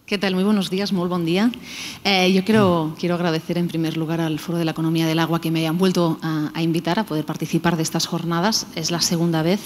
¿Qué tal? Muy buenos días, muy buen día. Yo quiero agradecer en primer lugar al Foro de la Economía del Agua que me hayan vuelto a invitar a poder participar de estas jornadas. Es la segunda vez,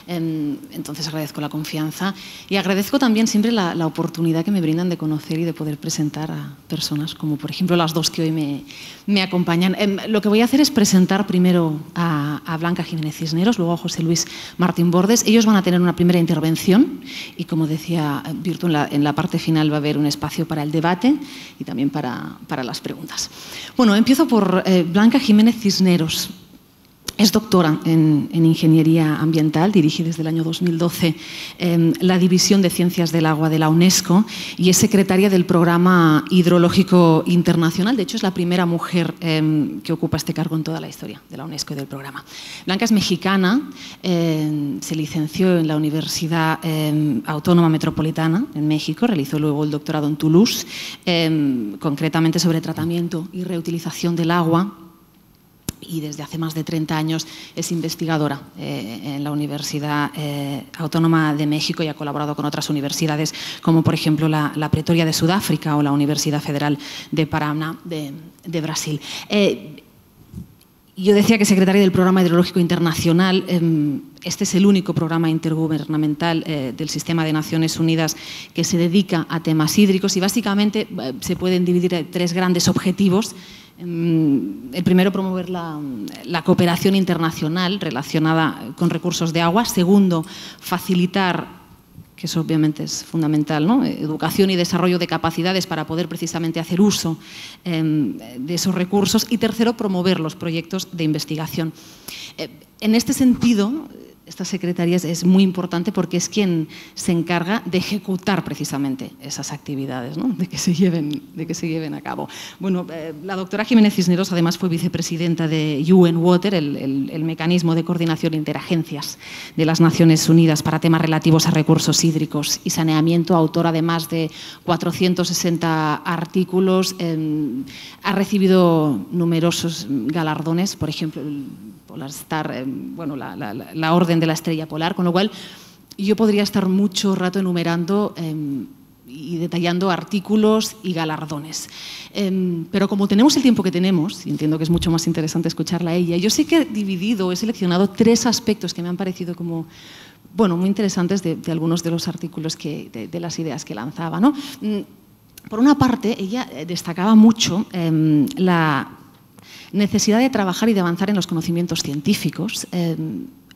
entonces agradezco la confianza y agradezco también siempre la oportunidad que me brindan de conocer y de poder presentar a personas como por ejemplo las dos que hoy me acompañan. Lo que voy a hacer es presentar primero a Blanca Jiménez Cisneros, luego a José Luis Martín Bordes. Ellos van a tener una primera intervención y, como decía Virtu, en la parte final va a haber un espacio para el debate y también para las preguntas. Bueno, empiezo por Blanca Jiménez Cisneros. Es doctora en Ingeniería Ambiental, dirige desde el año 2012 la División de Ciencias del Agua de la UNESCO y es secretaria del Programa Hidrológico Internacional. De hecho, es la primera mujer que ocupa este cargo en toda la historia de la UNESCO y del programa. Blanca es mexicana, se licenció en la Universidad Autónoma Metropolitana en México, realizó luego el doctorado en Toulouse, concretamente sobre tratamiento y reutilización del agua. Y desde hace más de 30 años es investigadora en la Universidad Autónoma de México y ha colaborado con otras universidades como por ejemplo la Pretoria de Sudáfrica o la Universidad Federal de Paraná de Brasil. Yo decía que secretaria del Programa Hidrológico Internacional. Este es el único programa intergubernamental del Sistema de Naciones Unidas que se dedica a temas hídricos y básicamente se pueden dividir en tres grandes objetivos. El primero, promover la cooperación internacional relacionada con recursos de agua. Segundo, facilitar, que eso obviamente es fundamental, ¿no?, educación y desarrollo de capacidades para poder precisamente hacer uso de esos recursos. Y tercero, promover los proyectos de investigación. En este sentido, esta secretaría es muy importante porque es quien se encarga de ejecutar precisamente esas actividades, ¿no?, de que se lleven a cabo. Bueno, la doctora Jiménez Cisneros además fue vicepresidenta de UN Water, el mecanismo de coordinación interagencias de las Naciones Unidas para temas relativos a recursos hídricos y saneamiento, autora de más de 460 artículos, ha recibido numerosos galardones, por ejemplo, Polar Star, bueno, la Orden de la Estrella Polar, con lo cual yo podría estar mucho rato enumerando y detallando artículos y galardones. Pero como tenemos el tiempo que tenemos, y entiendo que es mucho más interesante escucharla a ella, yo sí que he seleccionado tres aspectos que me han parecido como, bueno, muy interesantes de algunos de los artículos, de las ideas que lanzaba, ¿no? Por una parte, ella destacaba mucho la necesidad de trabajar y de avanzar en los conocimientos científicos,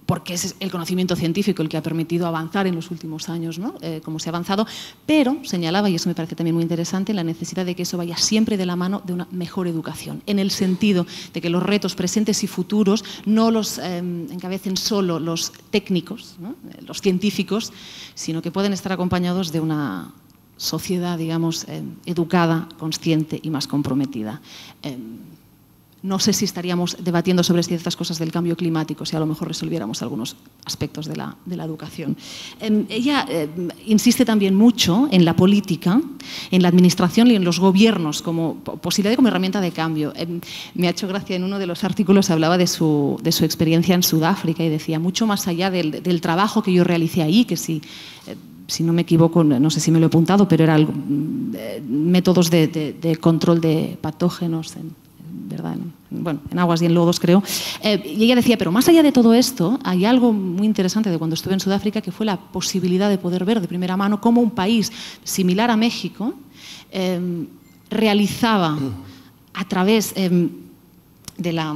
porque es el conocimiento científico el que ha permitido avanzar en los últimos años, ¿no?, como se ha avanzado, pero señalaba, y eso me parece también muy interesante, la necesidad de que eso vaya siempre de la mano de una mejor educación, en el sentido de que los retos presentes y futuros no los encabecen solo los técnicos, ¿no?, los científicos, sino que pueden estar acompañados de una sociedad, digamos, educada, consciente y más comprometida. No sé si estaríamos debatiendo sobre ciertas cosas del cambio climático si a lo mejor resolviéramos algunos aspectos de la educación. Ella insiste también mucho en la política, en la administración y en los gobiernos como posibilidad y como herramienta de cambio. Me ha hecho gracia, en uno de los artículos hablaba de su experiencia en Sudáfrica y decía, mucho más allá del trabajo que yo realicé ahí, que si no me equivoco, no sé si me lo he apuntado, pero eran métodos de control de patógenos ¿verdad? Bueno, en aguas y en lodos, creo. Y ella decía, pero más allá de todo esto, hay algo muy interesante de cuando estuve en Sudáfrica, que fue la posibilidad de poder ver de primera mano cómo un país similar a México realizaba a través de la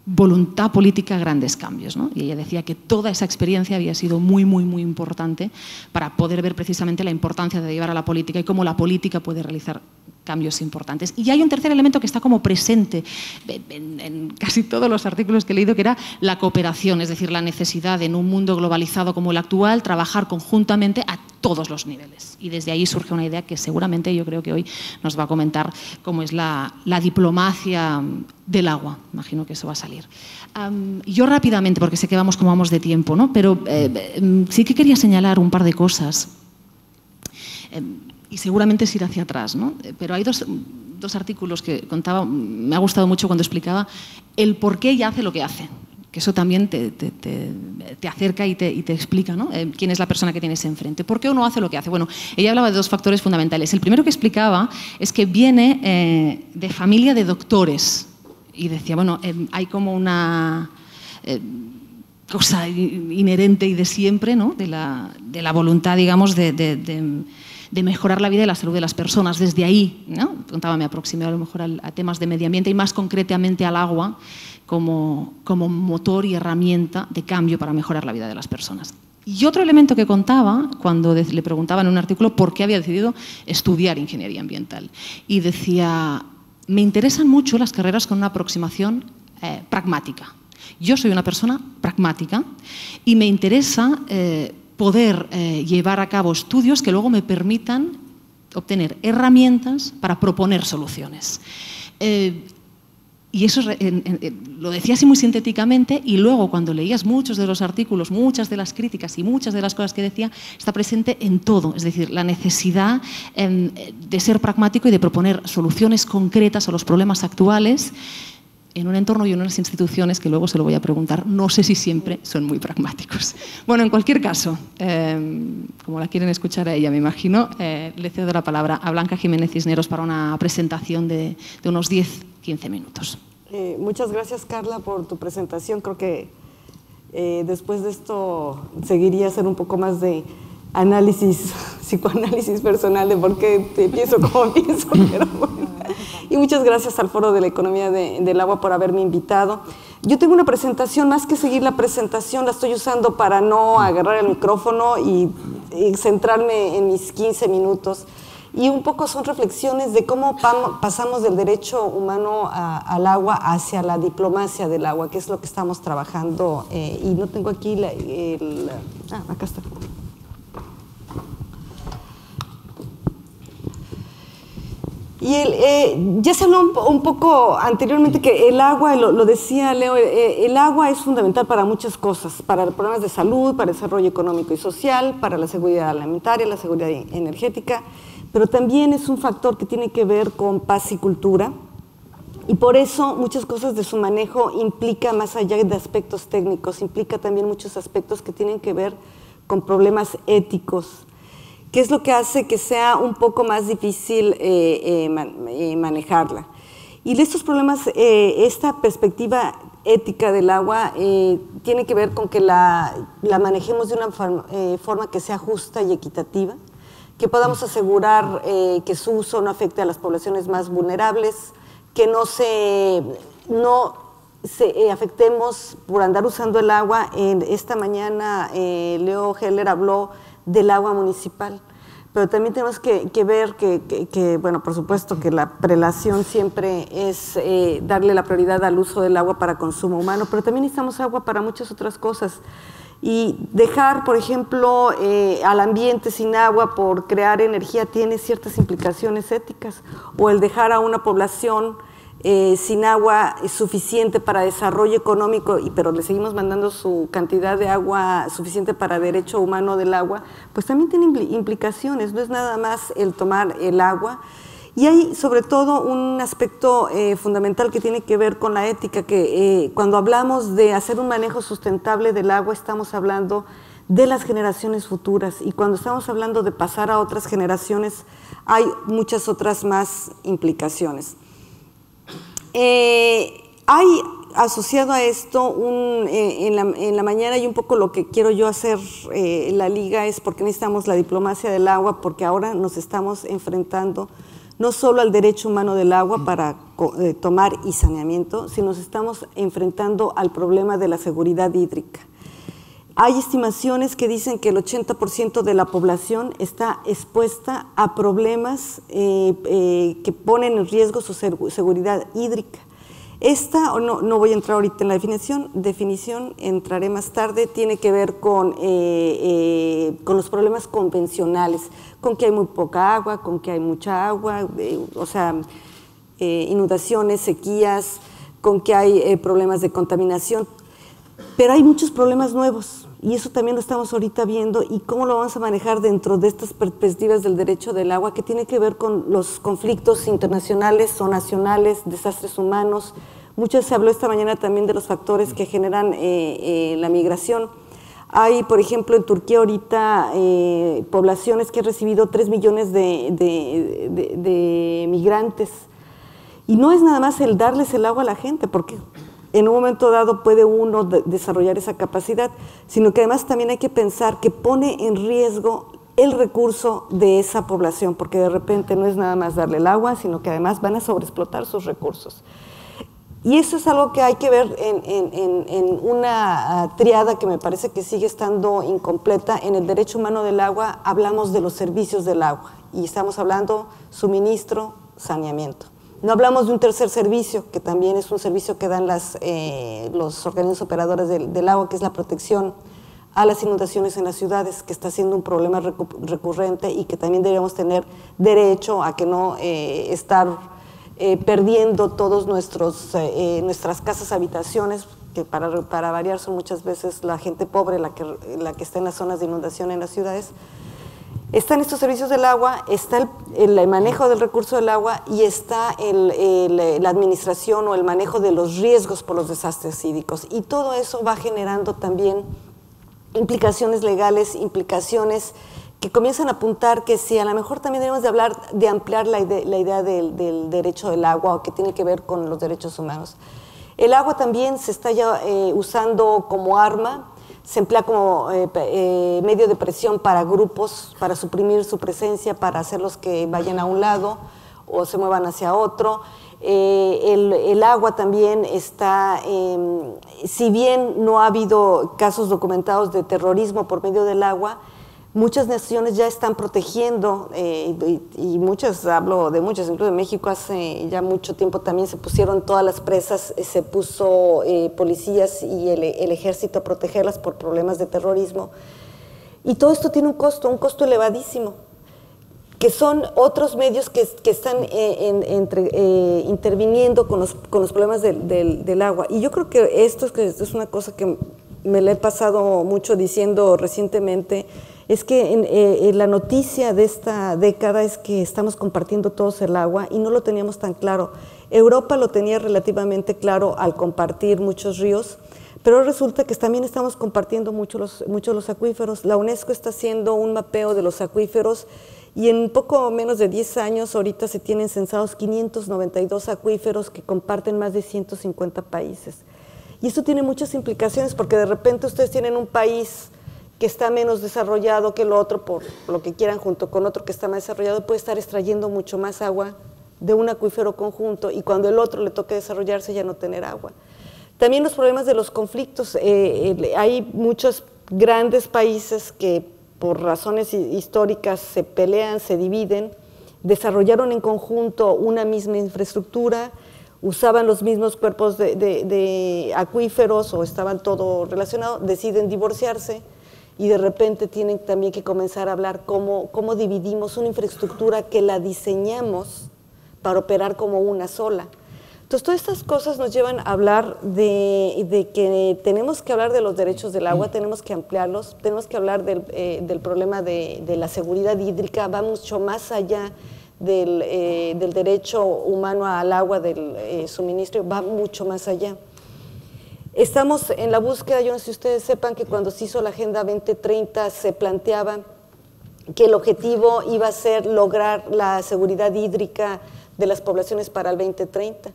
voluntad política grandes cambios, ¿no? Y ella decía que toda esa experiencia había sido muy, muy, muy importante para poder ver precisamente la importancia de llevar a la política y cómo la política puede realizar cambios importantes. Y hay un tercer elemento que está como presente en casi todos los artículos que he leído, que era la cooperación, es decir, la necesidad en un mundo globalizado como el actual, trabajar conjuntamente a todos los niveles. Y desde ahí surge una idea que seguramente yo creo que hoy nos va a comentar, cómo es la diplomacia del agua. Imagino que eso va a salir. Yo rápidamente, porque sé que vamos como vamos de tiempo, ¿no?, pero sí que quería señalar un par de cosas. Y seguramente es ir hacia atrás, ¿no? Pero hay dos artículos que contaba, me ha gustado mucho cuando explicaba el por qué ella hace lo que hace. que eso también te acerca y te explica, ¿no? Quién es la persona que tienes enfrente. ¿Por qué uno hace lo que hace? Bueno, ella hablaba de dos factores fundamentales. El primero que explicaba es que viene de familia de doctores y decía, bueno, hay como una cosa inherente y de siempre, ¿no? de la voluntad, digamos, de mejorar la vida y la salud de las personas. Desde ahí, ¿no? Me aproximé a lo mejor a temas de medio ambiente y más concretamente al agua como motor y herramienta de cambio para mejorar la vida de las personas. Y otro elemento que contaba, cuando le preguntaban en un artículo por qué había decidido estudiar ingeniería ambiental, y decía, me interesan mucho las carreras con una aproximación pragmática. Yo soy una persona pragmática y me interesa poder llevar a cabo estudios que luego me permitan obtener herramientas para proponer soluciones. Y eso lo decía así muy sintéticamente, y luego cuando leías muchos de los artículos, muchas de las críticas y muchas de las cosas que decía, está presente en todo. Es decir, la necesidad de ser pragmático y de proponer soluciones concretas a los problemas actuales en un entorno y en unas instituciones que luego se lo voy a preguntar, no sé si siempre son muy pragmáticos. Bueno, en cualquier caso, como la quieren escuchar a ella, me imagino, le cedo la palabra a Blanca Jiménez Cisneros para una presentación de unos 10-15 minutos. Muchas gracias, Carla, por tu presentación. Creo que después de esto seguiría a hacer un poco más de análisis, psicoanálisis personal de por qué pienso como pienso, pero bueno. Y muchas gracias al Foro de la Economía del Agua por haberme invitado. Yo tengo una presentación, más que seguir la presentación, la estoy usando para no agarrar el micrófono y centrarme en mis 15 minutos. Y un poco son reflexiones de cómo pasamos del derecho humano al agua hacia la diplomacia del agua, que es lo que estamos trabajando. Y no tengo aquí acá está. Y ya se habló un poco anteriormente que el agua, lo decía Leo, el agua es fundamental para muchas cosas, para problemas de salud, para el desarrollo económico y social, para la seguridad alimentaria, la seguridad energética, pero también es un factor que tiene que ver con paz y cultura, y por eso muchas cosas de su manejo implica, más allá de aspectos técnicos, implica también muchos aspectos que tienen que ver con problemas éticos, que es lo que hace que sea un poco más difícil manejarla. Y de estos problemas, esta perspectiva ética del agua tiene que ver con que la manejemos de una forma que sea justa y equitativa, que podamos asegurar que su uso no afecte a las poblaciones más vulnerables, que no afectemos por andar usando el agua. Esta mañana Leo Heller habló del agua municipal, pero también tenemos que ver que, bueno, por supuesto que la prelación siempre es darle la prioridad al uso del agua para consumo humano, pero también necesitamos agua para muchas otras cosas. Y dejar, por ejemplo, al ambiente sin agua por crear energía tiene ciertas implicaciones éticas, o el dejar a una población sin agua suficiente para desarrollo económico, pero le seguimos mandando su cantidad de agua suficiente para derecho humano del agua, pues también tiene implicaciones. No es nada más el tomar el agua. Y hay sobre todo un aspecto fundamental que tiene que ver con la ética, que cuando hablamos de hacer un manejo sustentable del agua estamos hablando de las generaciones futuras, y cuando estamos hablando de pasar a otras generaciones hay muchas otras más implicaciones. Hay asociado a esto, en la mañana, y un poco lo que quiero yo hacer la liga es porque necesitamos la diplomacia del agua, porque ahora nos estamos enfrentando no solo al derecho humano del agua para tomar y saneamiento, sino nos estamos enfrentando al problema de la seguridad hídrica. Hay estimaciones que dicen que el 80% de la población está expuesta a problemas que ponen en riesgo su seguridad hídrica. Esta, no voy a entrar ahorita en la definición, entraré más tarde, tiene que ver con los problemas convencionales, con que hay muy poca agua, con que hay mucha agua, o sea, inundaciones, sequías, con que hay problemas de contaminación, pero hay muchos problemas nuevos. Y eso también lo estamos ahorita viendo, y cómo lo vamos a manejar dentro de estas perspectivas del derecho del agua, que tiene que ver con los conflictos internacionales o nacionales, desastres humanos, Mucho se habló esta mañana también de los factores que generan la migración. Hay, por ejemplo, en Turquía ahorita poblaciones que han recibido 3 millones de migrantes. Y no es nada más el darles el agua a la gente, porque en un momento dado puede uno desarrollar esa capacidad, sino que además también hay que pensar que pone en riesgo el recurso de esa población, porque de repente no es nada más darle el agua, sino que además van a sobreexplotar sus recursos. Y eso es algo que hay que ver en una triada que me parece que sigue estando incompleta. En el derecho humano del agua hablamos de los servicios del agua y estamos hablando suministro, saneamiento. No hablamos de un tercer servicio, que también es un servicio que dan los organismos operadores del agua, que es la protección a las inundaciones en las ciudades, que está siendo un problema recurrente y que también deberíamos tener derecho a que no estar perdiendo todos nuestras casas, habitaciones, que para variar son muchas veces la gente pobre la que está en las zonas de inundación en las ciudades. Están estos servicios del agua, está el manejo del recurso del agua y está la administración o el manejo de los riesgos por los desastres hídricos. Y todo eso va generando también implicaciones legales, implicaciones que comienzan a apuntar que sí, a lo mejor también debemos de ampliar la idea del derecho del agua, o que tiene que ver con los derechos humanos. El agua también se está ya usando como arma, se emplea como medio de presión para grupos, para suprimir su presencia, para hacerlos que vayan a un lado o se muevan hacia otro. El agua también está, si bien no ha habido casos documentados de terrorismo por medio del agua, muchas naciones ya están protegiendo, y muchas, hablo de muchas, incluso en México hace ya mucho tiempo también se pusieron todas las presas, se puso policías y el ejército a protegerlas por problemas de terrorismo. Y todo esto tiene un costo elevadísimo, que son otros medios que están interviniendo con los problemas del agua. Y yo creo que esto es una cosa que me la he pasado mucho diciendo recientemente, es que la noticia de esta década es que estamos compartiendo todos el agua y no lo teníamos tan claro. Europa lo tenía relativamente claro al compartir muchos ríos, pero resulta que también estamos compartiendo mucho los acuíferos. La UNESCO está haciendo un mapeo de los acuíferos y en poco menos de 10 años ahorita se tienen censados 592 acuíferos que comparten más de 150 países. Y esto tiene muchas implicaciones porque de repente ustedes tienen un país que está menos desarrollado que el otro, por lo que quieran, junto con otro que está más desarrollado, puede estar extrayendo mucho más agua de un acuífero conjunto y cuando el otro le toque desarrollarse ya no tener agua. También los problemas de los conflictos. Hay muchos grandes países que por razones históricas se pelean, se dividen, desarrollaron en conjunto una misma infraestructura, usaban los mismos cuerpos de acuíferos o estaban todo relacionado, deciden divorciarse y de repente tienen también que comenzar a hablar cómo dividimos una infraestructura que la diseñamos para operar como una sola. Entonces, todas estas cosas nos llevan a hablar de que tenemos que hablar de los derechos del agua, tenemos que ampliarlos, tenemos que hablar del problema de la seguridad hídrica, va mucho más allá del derecho humano al agua, del suministro, va mucho más allá. Estamos en la búsqueda, yo no sé si ustedes sepan que cuando se hizo la Agenda 2030 se planteaba que el objetivo iba a ser lograr la seguridad hídrica de las poblaciones para el 2030.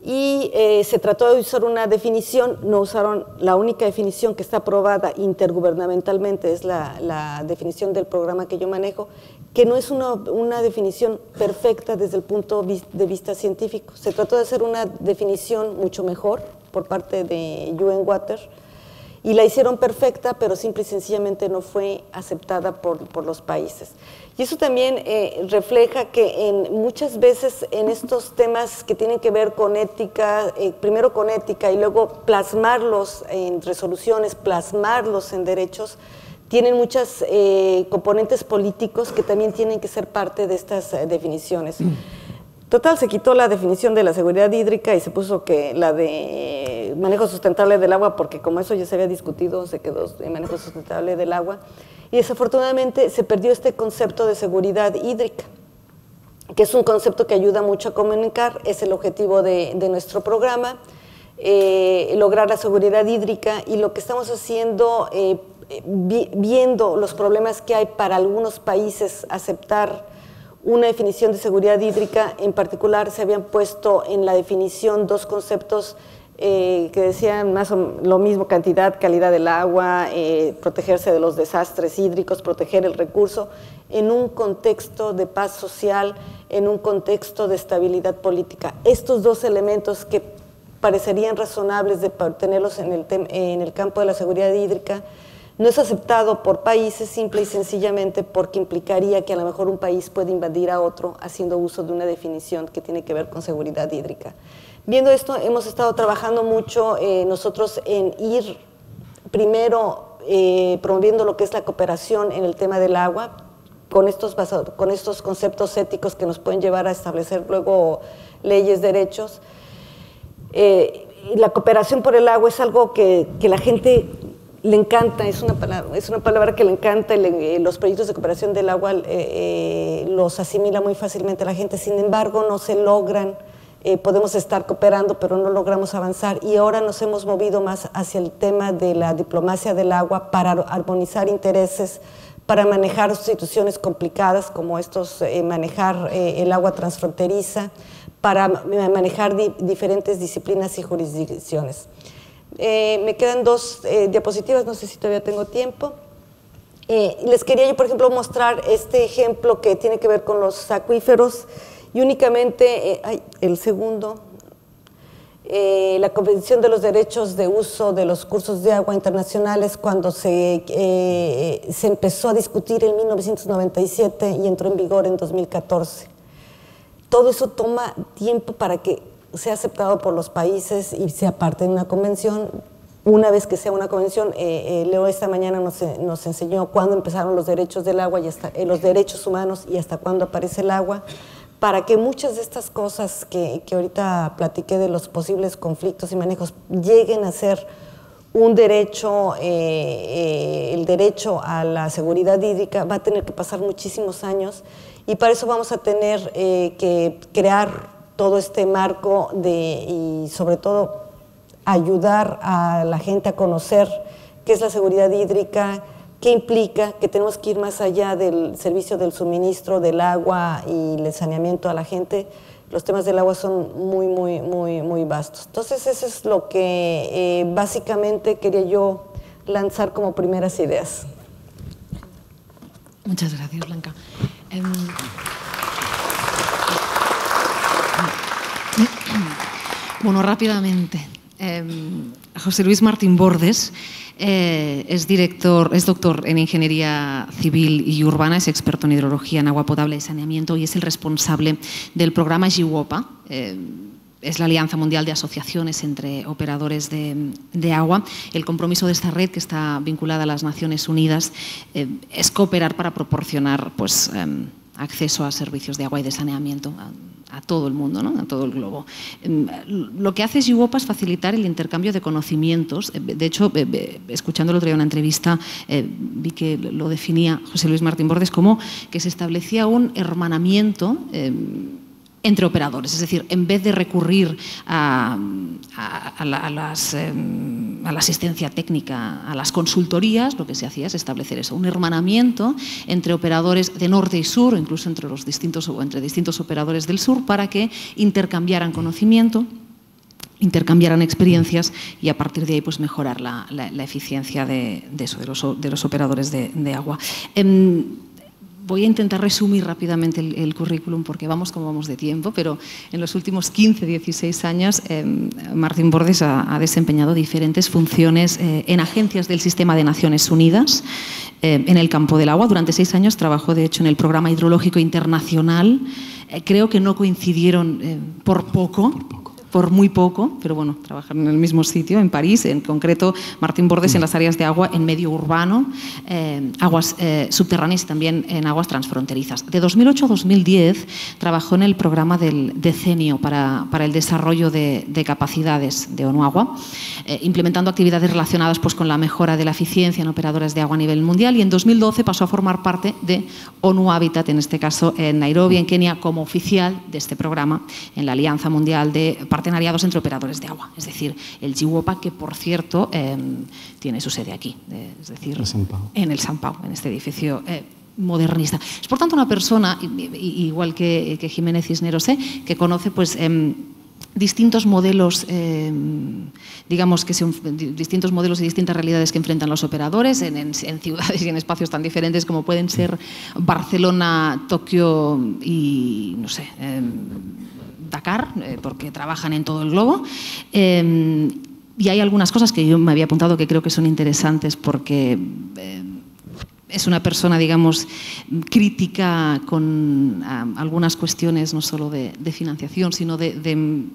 Y se trató de usar una definición, no usaron la única definición que está aprobada intergubernamentalmente, es la definición del programa que yo manejo, que no es una definición perfecta desde el punto de vista científico. Se trató de hacer una definición mucho mejor por parte de UN Water y la hicieron perfecta, pero simple y sencillamente no fue aceptada por los países. Y eso también refleja que muchas veces en estos temas que tienen que ver con ética, primero con ética y luego plasmarlos en resoluciones, plasmarlos en derechos, tienen muchos componentes políticos que también tienen que ser parte de estas definiciones. Total, se quitó la definición de la seguridad hídrica y se puso que la de manejo sustentable del agua, porque como eso ya se había discutido, se quedó en manejo sustentable del agua. Y desafortunadamente se perdió este concepto de seguridad hídrica. que es un concepto que ayuda mucho a comunicar, es el objetivo de nuestro programa, lograr la seguridad hídrica, y lo que estamos haciendo, viendo los problemas que hay para algunos países aceptar una definición de seguridad hídrica. En particular se habían puesto en la definición dos conceptos que decían más o menos lo mismo: cantidad, calidad del agua, protegerse de los desastres hídricos, proteger el recurso, en un contexto de paz social, en un contexto de estabilidad política. Estos dos elementos que parecerían razonables de tenerlos en el campo de la seguridad hídrica, no es aceptado por países simple y sencillamente porque implicaría que a lo mejor un país puede invadir a otro haciendo uso de una definición que tiene que ver con seguridad hídrica. Viendo esto, hemos estado trabajando mucho nosotros en ir primero promoviendo lo que es la cooperación en el tema del agua, con estos conceptos éticos que nos pueden llevar a establecer luego leyes, derechos. La cooperación por el agua es algo que la gente le encanta, es una palabra que le encanta. Los proyectos de cooperación del agua los asimila muy fácilmente la gente, sin embargo no se logran. Podemos estar cooperando, pero no logramos avanzar, y ahora nos hemos movido más hacia el tema de la diplomacia del agua para armonizar intereses, para manejar situaciones complicadas como manejar el agua transfronteriza, para manejar diferentes disciplinas y jurisdicciones. Me quedan dos diapositivas, no sé si todavía tengo tiempo. Les quería yo, por ejemplo, mostrar este ejemplo que tiene que ver con los acuíferos, y únicamente, el segundo, la Convención de los Derechos de Uso de los Cursos de Agua Internacionales, cuando se empezó a discutir en 1997 y entró en vigor en 2014. Todo eso toma tiempo para que sea aceptado por los países y sea parte de una convención. Una vez que sea una convención, Leo esta mañana nos enseñó cuándo empezaron los derechos del agua, y hasta los derechos humanos, y hasta cuándo aparece el agua, para que muchas de estas cosas que ahorita platiqué de los posibles conflictos y manejos lleguen a ser un derecho. El derecho a la seguridad hídrica va a tener que pasar muchísimos años, y para eso vamos a tener que crear todo este marco y sobre todo ayudar a la gente a conocer qué es la seguridad hídrica, qué implica, que tenemos que ir más allá del servicio del suministro del agua y el saneamiento a la gente. Los temas del agua son muy, muy, muy, muy vastos. Entonces, eso es lo que básicamente quería yo lanzar como primeras ideas. Muchas gracias, Blanca. Bueno, rápidamente. José Luis Martín Bordes es doctor en Ingeniería Civil y Urbana, es experto en hidrología, en agua potable y saneamiento, y es el responsable del programa GWOPA. Es la Alianza Mundial de Asociaciones entre Operadores de Agua. El compromiso de esta red, que está vinculada a las Naciones Unidas, es cooperar para proporcionar acceso a servicios de agua y de saneamiento a todo el mundo, ¿no? A todo el globo. Lo que hace GWOPA es facilitar el intercambio de conocimientos. De hecho, escuchando el otro día una entrevista, vi que lo definía José Luis Martín Bordes como que se establecía un hermanamiento entre operadores, es decir, en vez de recurrir a la asistencia técnica, a las consultorías, lo que se hacía es establecer eso, un hermanamiento entre operadores de norte y sur, o incluso entre distintos operadores del sur, para que intercambiaran conocimiento, intercambiaran experiencias, y a partir de ahí mejorar la eficiencia de los operadores de agua. Voy a intentar resumir rápidamente el currículum porque vamos como vamos de tiempo, pero en los últimos 15, 16 años Martín Bordes ha desempeñado diferentes funciones en agencias del Sistema de Naciones Unidas en el campo del agua. Durante 6 años trabajó, de hecho, en el Programa Hidrológico Internacional. Creo que no coincidieron por poco. por muy poco, pero bueno, trabajan en el mismo sitio, en París, en concreto Martín Bordes en las áreas de agua en medio urbano, aguas subterráneas y también en aguas transfronterizas. De 2008 a 2010 trabajó en el programa del decenio para el desarrollo de capacidades de ONU Agua, implementando actividades relacionadas pues, con la mejora de la eficiencia en operadores de agua a nivel mundial, y en 2012 pasó a formar parte de ONU Habitat, en este caso en Nairobi, en Kenia, como oficial de este programa en la Alianza Mundial de Partenariados entre Operadores de Agua, es decir, el GWOPA, que por cierto tiene su sede aquí, es decir, en el San Pau, en este edificio modernista. Es por tanto una persona, igual que Jiménez Cisneros, que conoce pues distintos modelos, digamos que son distintos modelos y distintas realidades que enfrentan los operadores en ciudades y en espacios tan diferentes como pueden ser Barcelona, Tokio y, no sé, Dakar, porque trabajan en todo el globo. Y hay algunas cosas que yo me había apuntado que creo que son interesantes porque es una persona, digamos, crítica con algunas cuestiones no solo de financiación, sino del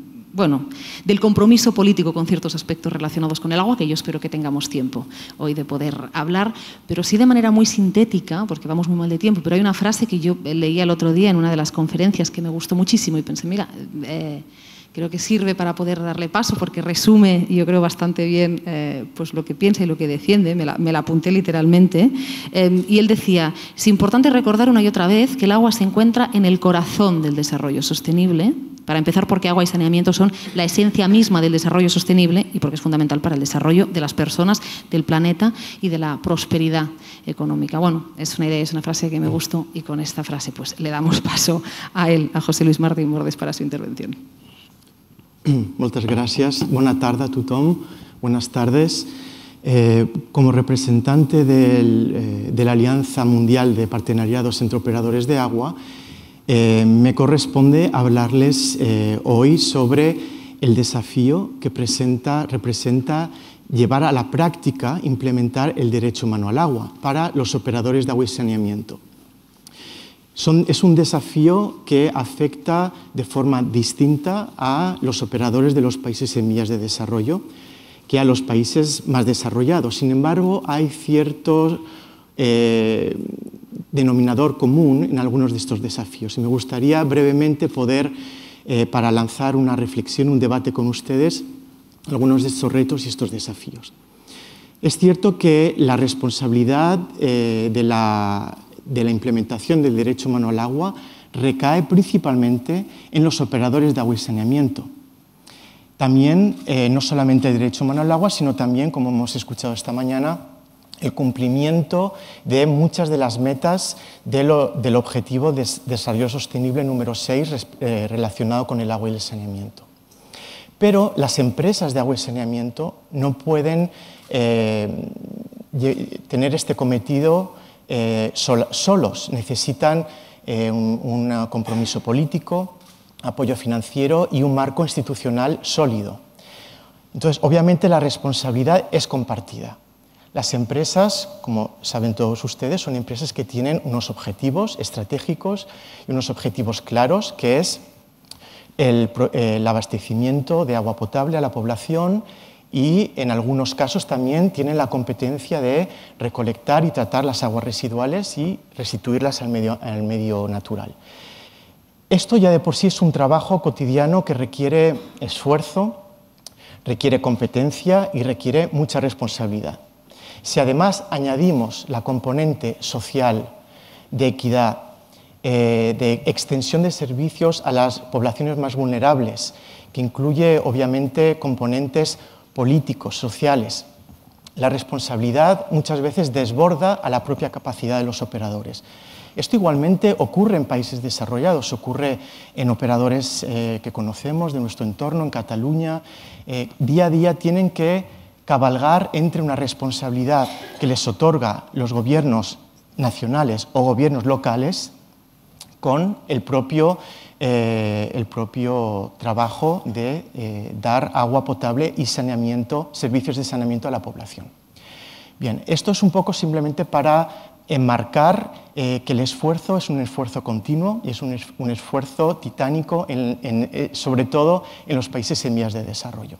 compromiso político con ciertos aspectos relacionados con el agua, que yo espero que tengamos tiempo hoy de poder hablar, pero sí de manera muy sintética, porque vamos muy mal de tiempo, pero hay una frase que yo leía el otro día en una de las conferencias que me gustó muchísimo y pensé, mira, creo que sirve para poder darle paso porque resume, yo creo, bastante bien pues lo que piensa y lo que defiende, me la apunté literalmente, y él decía, es importante recordar una y otra vez que el agua se encuentra en el corazón del desarrollo sostenible, para empezar porque agua y saneamiento son la esencia misma del desarrollo sostenible y porque es fundamental para el desarrollo de las personas, del planeta y de la prosperidad económica. Bueno, es una idea, es una frase que me gustó y con esta frase pues le damos paso a él, a José Luis Martín Bordes, para su intervención. Moltes gràcies. Bona tarda a tothom. Buenas tardes. Como representante de la Alianza Mundial de Partenariados entre Operadores de Agua, me corresponde hablarles hoy sobre el desafío que representa llevar a la práctica, implementar el derecho humano al agua para los operadores de agua y saneamiento. Es un desafío que afecta de forma distinta a los operadores de los países en vías de desarrollo que a los países más desarrollados. Sin embargo, hay cierto denominador común en algunos de estos desafíos. Y me gustaría brevemente poder, para lanzar una reflexión, un debate con ustedes, algunos de estos retos y estos desafíos. Es cierto que la responsabilidad de la implementación del derecho humano al agua recae principalmente en los operadores de agua y saneamiento. También, no solamente el derecho humano al agua, sino también, como hemos escuchado esta mañana, el cumplimiento de muchas de las metas del Objetivo de Desarrollo Sostenible número 6 relacionado con el agua y el saneamiento. Pero las empresas de agua y saneamiento no pueden tener este cometido solos, necesitan un compromiso político, apoyo financiero y un marco institucional sólido. Entonces, obviamente, la responsabilidad es compartida. Las empresas, como saben todos ustedes, son empresas que tienen unos objetivos estratégicos y unos objetivos claros, que es el abastecimiento de agua potable a la población y, en algunos casos, también tienen la competencia de recolectar y tratar las aguas residuales y restituirlas al medio natural. Esto ya de por sí es un trabajo cotidiano que requiere esfuerzo, requiere competencia y requiere mucha responsabilidad. Si además añadimos la componente social, de equidad, de extensión de servicios a las poblaciones más vulnerables, que incluye obviamente componentes políticos, sociales, la responsabilidad muchas veces desborda a la propia capacidad de los operadores. Esto igualmente ocurre en países desarrollados, ocurre en operadores que conocemos de nuestro entorno, en Cataluña. Día a día tienen que cabalgar entre una responsabilidad que les otorga los gobiernos nacionales o gobiernos locales con el propio trabajo de dar agua potable y saneamiento, servicios de saneamiento a la población. Bien, esto es un poco simplemente para enmarcar que el esfuerzo es un esfuerzo continuo y es un esfuerzo titánico, sobre todo en los países en vías de desarrollo.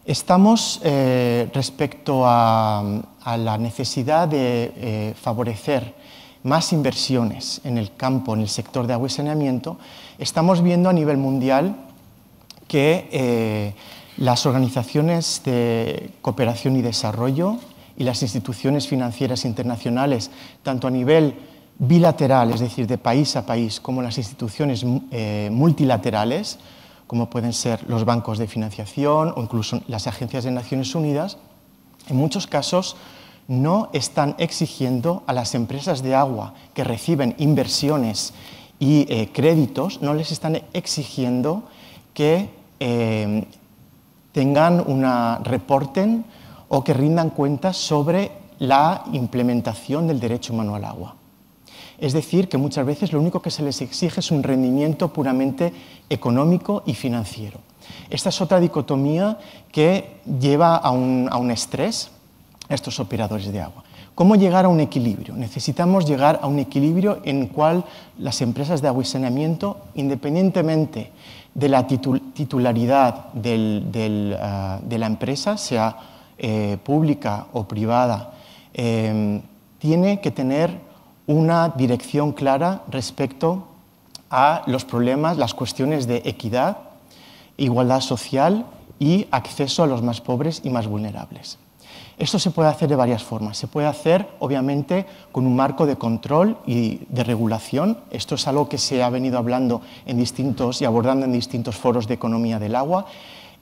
Estamos, respecto a la necesidad de favorecer más inversiones en el campo, en el sector de agua y saneamiento, estamos viendo a nivel mundial que las organizaciones de cooperación y desarrollo y las instituciones financieras internacionales, tanto a nivel bilateral, es decir, de país a país, como las instituciones multilaterales, como pueden ser los bancos de financiación o incluso las agencias de Naciones Unidas, en muchos casos no están exigiendo a las empresas de agua que reciben inversiones y créditos, no les están exigiendo que reporten o que rindan cuentas sobre la implementación del derecho humano al agua. Es decir, que muchas veces lo único que se les exige es un rendimiento puramente económico y financiero. Esta es otra dicotomía que lleva a un estrés a estos operadores de agua. ¿Cómo llegar a un equilibrio? Necesitamos llegar a un equilibrio en el cual las empresas de agua y saneamiento, independientemente de la titularidad de la empresa, sea pública o privada, tiene que tener una dirección clara respecto a los problemas, las cuestiones de equidad, igualdad social y acceso a los más pobres y más vulnerables. Esto se puede hacer de varias formas. Se puede hacer, obviamente, con un marco de control y de regulación. Esto es algo que se ha venido hablando y abordando en distintos foros de economía del agua.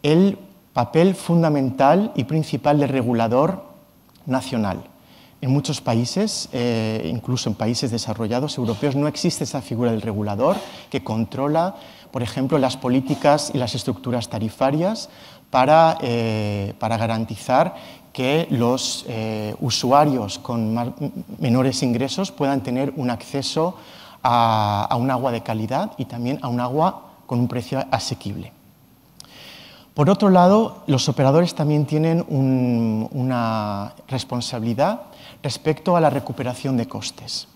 El papel fundamental y principal del regulador nacional. En muchos países, incluso en países desarrollados europeos, no existe esa figura del regulador que controla, por ejemplo, las políticas y las estructuras tarifarias para garantizar que los usuarios con menores ingresos puedan tener un acceso a un agua de calidad y también a un agua con un precio asequible. Por otro lado, los operadores también tienen una responsabilidad respecto a la recuperación de costes.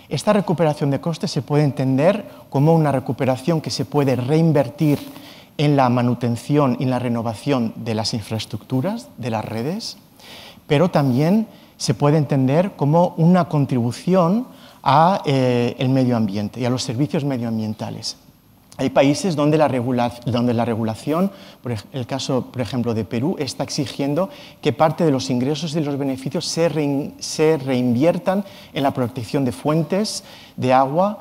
Esta recuperación de costes se puede entender como una recuperación que se puede reinvertir en la manutención y la renovación de las infraestructuras, de las redes, pero también se puede entender como una contribución al medio ambiente y a los servicios medioambientales. Hay países donde la regulación, el caso, por ejemplo, de Perú, está exigiendo que parte de los ingresos y de los beneficios se reinviertan en la protección de fuentes de agua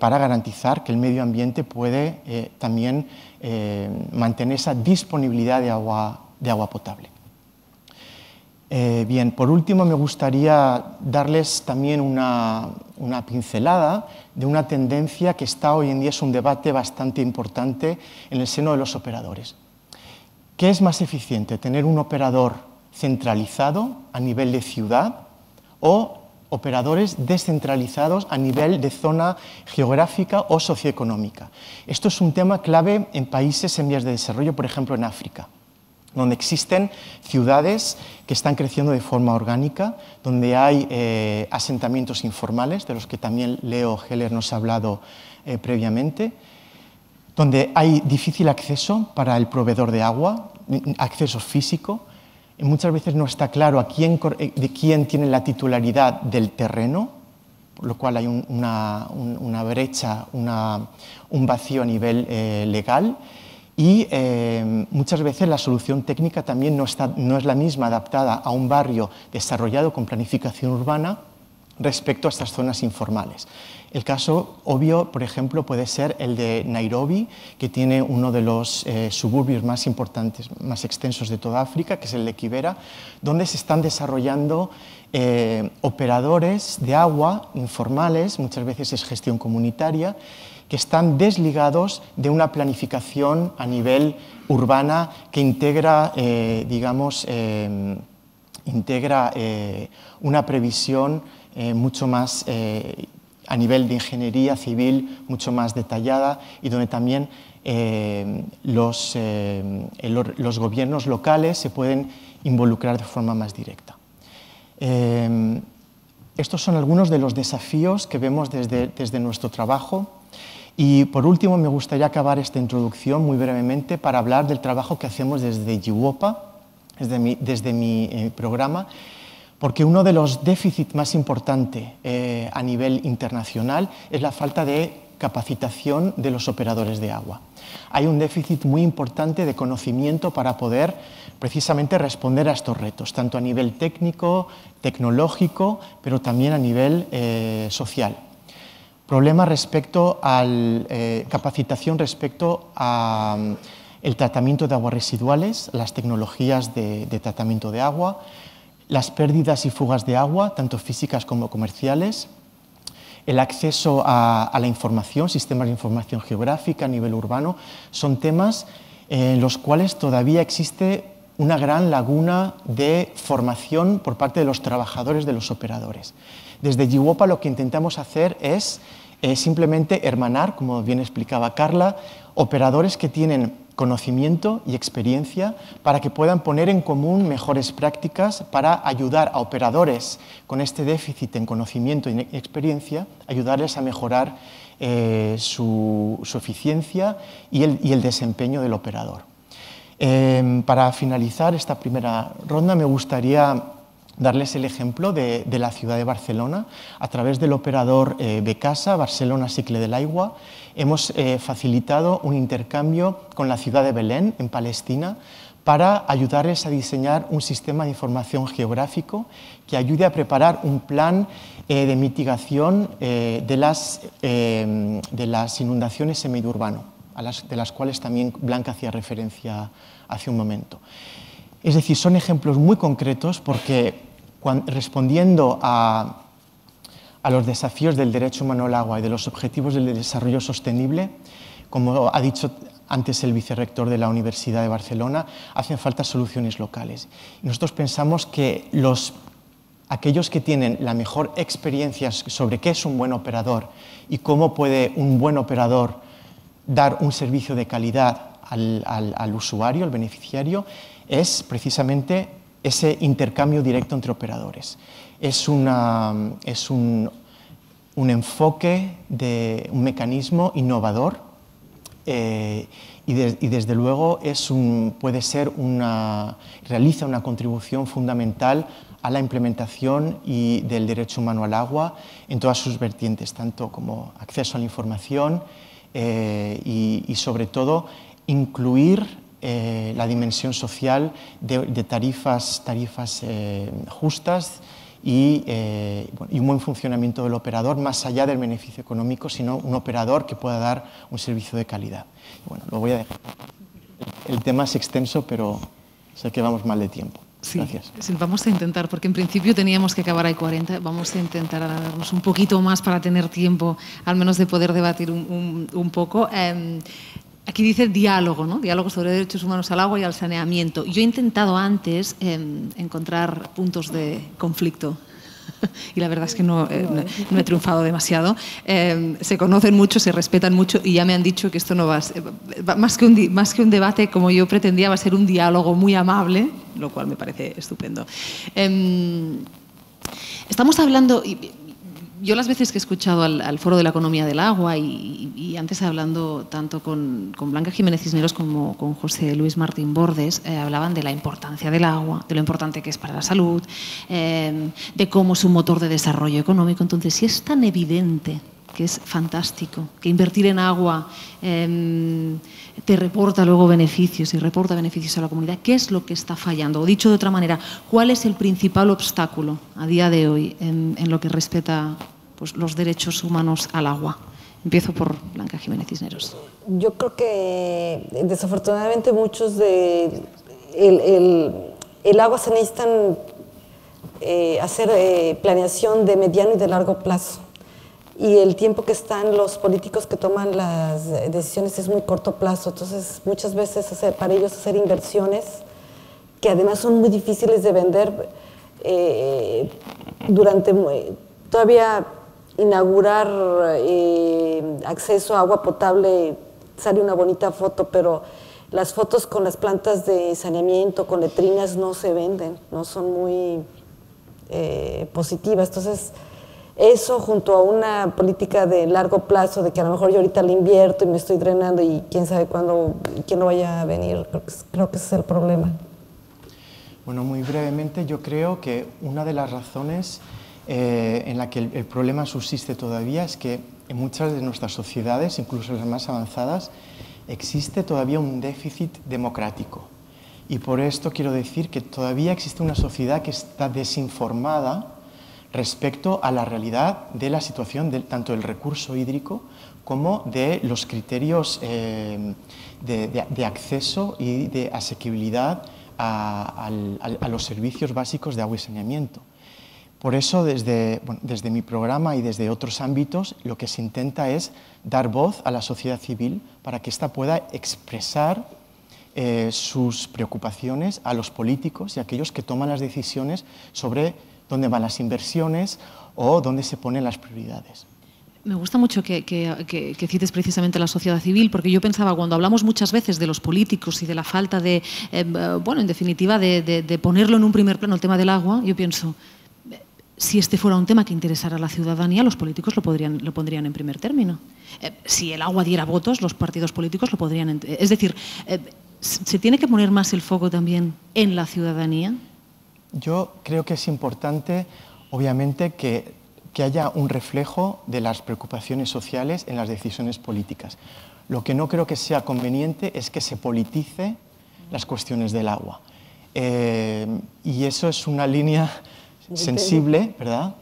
para garantizar que el medio ambiente puede también mantener esa disponibilidad de agua potable. Bien, por último me gustaría darles también una pincelada de una tendencia que está hoy en día, es un debate bastante importante en el seno de los operadores. ¿Qué es más eficiente, tener un operador centralizado a nivel de ciudad o operadores descentralizados a nivel de zona geográfica o socioeconómica? Esto es un tema clave en países en vías de desarrollo, por ejemplo en África, donde existen ciudades que están creciendo de forma orgánica, donde hay asentamientos informales, de los que también Leo Heller nos ha hablado previamente, donde hay difícil acceso para el proveedor de agua, acceso físico, y muchas veces no está claro de quién tiene la titularidad del terreno, por lo cual hay una brecha, un vacío a nivel legal. Y muchas veces la solución técnica también no es la misma adaptada a un barrio desarrollado con planificación urbana respecto a estas zonas informales. El caso obvio, por ejemplo, puede ser el de Nairobi, que tiene uno de los suburbios más importantes, más extensos de toda África, que es el de Kibera, donde se están desarrollando operadores de agua informales, muchas veces es gestión comunitaria, que están desligados de una planificación a nivel urbana que integra, una previsión mucho más a nivel de ingeniería civil, mucho más detallada, y donde también los gobiernos locales se pueden involucrar de forma más directa. estos son algunos de los desafíos que vemos desde nuestro trabajo. Y por último, me gustaría acabar esta introducción muy brevemente para hablar del trabajo que hacemos desde GIWOPA, desde mi programa, porque uno de los déficits más importantes a nivel internacional es la falta de capacitación de los operadores de agua. Hay un déficit muy importante de conocimiento para poder precisamente responder a estos retos, tanto a nivel técnico, tecnológico, pero también a nivel social. Problema respecto a capacitación respecto al tratamiento de aguas residuales, las tecnologías de tratamiento de agua, las pérdidas y fugas de agua, tanto físicas como comerciales, el acceso a la información, sistemas de información geográfica a nivel urbano, son temas en los cuales todavía existe una gran laguna de formación por parte de los trabajadores, de los operadores. Desde GIWOPA lo que intentamos hacer es simplemente hermanar, como bien explicaba Carla, operadores que tienen conocimiento y experiencia para que puedan poner en común mejores prácticas para ayudar a operadores con este déficit en conocimiento y experiencia, ayudarles a mejorar su eficiencia y el desempeño del operador. Para finalizar esta primera ronda me gustaría darles el ejemplo de la ciudad de Barcelona. A través del operador Becasa, Barcelona Cicle de l'Aigua, hemos facilitado un intercambio con la ciudad de Belén, en Palestina, para ayudarles a diseñar un sistema de información geográfico que ayude a preparar un plan de mitigación de las inundaciones en medio urbano, de las cuales también Blanca hacía referencia hace un momento. Es decir, son ejemplos muy concretos porque respondiendo a los desafíos del derecho humano al agua y de los objetivos del desarrollo sostenible, como ha dicho antes el vicerrector de la Universidad de Barcelona, hacen falta soluciones locales. Y nosotros pensamos que aquellos que tienen la mejor experiencia sobre qué es un buen operador y cómo puede un buen operador dar un servicio de calidad al usuario, al beneficiario, es precisamente ese intercambio directo entre operadores. Es un enfoque de un mecanismo innovador y desde luego realiza una contribución fundamental a la implementación del derecho humano al agua en todas sus vertientes, tanto como acceso a la información y sobre todo incluir la dimensión social de tarifas justas y un buen funcionamiento del operador, más allá del beneficio económico, sino un operador que pueda dar un servicio de calidad. Bueno, lo voy a dejar. El tema es extenso, pero sé que vamos mal de tiempo. Sí, gracias. Sí, vamos a intentar, porque en principio teníamos que acabar a 40, vamos a intentar alargarnos un poquito más para tener tiempo, al menos de poder debatir un poco. Aquí dice diálogo, ¿no? Diálogo sobre derechos humanos al agua y al saneamiento. Yo he intentado antes encontrar puntos de conflicto y la verdad es que no he triunfado demasiado. Se conocen mucho, se respetan mucho y ya me han dicho que esto no va a ser, más que un debate, como yo pretendía, va a ser un diálogo muy amable, lo cual me parece estupendo. Estamos hablando... Yo las veces que he escuchado al Foro de la Economía del Agua y antes hablando tanto con Blanca Jiménez Cisneros como con José Luis Martín Bordes, hablaban de la importancia del agua, de lo importante que es para la salud, de cómo es un motor de desarrollo económico. Entonces, si es tan evidente que es fantástico, que invertir en agua te reporta luego beneficios y reporta beneficios a la comunidad, ¿qué es lo que está fallando? O dicho de otra manera, ¿cuál es el principal obstáculo a día de hoy en lo que respecta pues, los derechos humanos al agua? Empiezo por Blanca Jiménez Cisneros. Yo creo que desafortunadamente muchos el agua se necesitan hacer planeación de mediano y de largo plazo. Y el tiempo que están los políticos que toman las decisiones es muy corto plazo. Entonces, muchas veces para ellos hacer inversiones que además son muy difíciles de vender todavía inaugurar acceso a agua potable, sale una bonita foto, pero las fotos con las plantas de saneamiento, con letrinas, no se venden, no son muy positivas. Entonces, eso junto a una política de largo plazo, de que a lo mejor yo ahorita le invierto y me estoy drenando y quién sabe cuándo, quién no vaya a venir, creo que ese es el problema. Bueno, muy brevemente, yo creo que una de las razones en la que el problema subsiste todavía es que en muchas de nuestras sociedades, incluso las más avanzadas, existe todavía un déficit democrático. Y por esto quiero decir que todavía existe una sociedad que está desinformada respecto a la realidad de la situación tanto del recurso hídrico como de los criterios de acceso y de asequibilidad a los servicios básicos de agua y saneamiento. Por eso, desde mi programa y desde otros ámbitos, lo que se intenta es dar voz a la sociedad civil para que ésta pueda expresar sus preocupaciones a los políticos y a aquellos que toman las decisiones sobre dónde van las inversiones o dónde se ponen las prioridades. Me gusta mucho que cites precisamente a la sociedad civil, porque yo pensaba, cuando hablamos muchas veces de los políticos y de la falta de, bueno, en definitiva, de ponerlo en un primer plano, el tema del agua, yo pienso, si este fuera un tema que interesara a la ciudadanía, los políticos lo pondrían en primer término. Si el agua diera votos, los partidos políticos lo podrían... Es decir, ¿se tiene que poner más el foco también en la ciudadanía? Yo creo que es importante, obviamente, que haya un reflejo de las preocupaciones sociales en las decisiones políticas. Lo que no creo que sea conveniente es que se politice las cuestiones del agua. Y eso es una línea sensible, ¿verdad?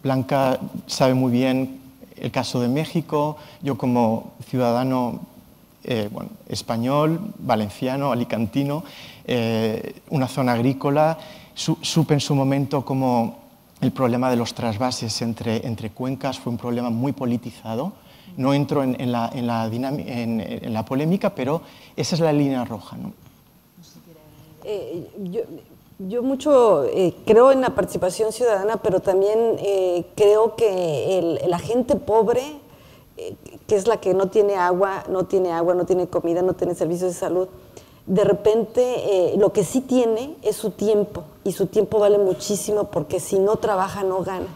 Blanca sabe muy bien el caso de México. Yo, como ciudadano bueno, español, valenciano, alicantino, una zona agrícola, supe en su momento como el problema de los trasvases entre cuencas fue un problema muy politizado. No entro en la polémica, pero esa es la línea roja, ¿no? Yo mucho creo en la participación ciudadana, pero también creo que la gente pobre, que es la que no tiene agua, no tiene comida, no tiene servicios de salud, de repente lo que sí tiene es su tiempo, y su tiempo vale muchísimo porque si no trabaja no gana.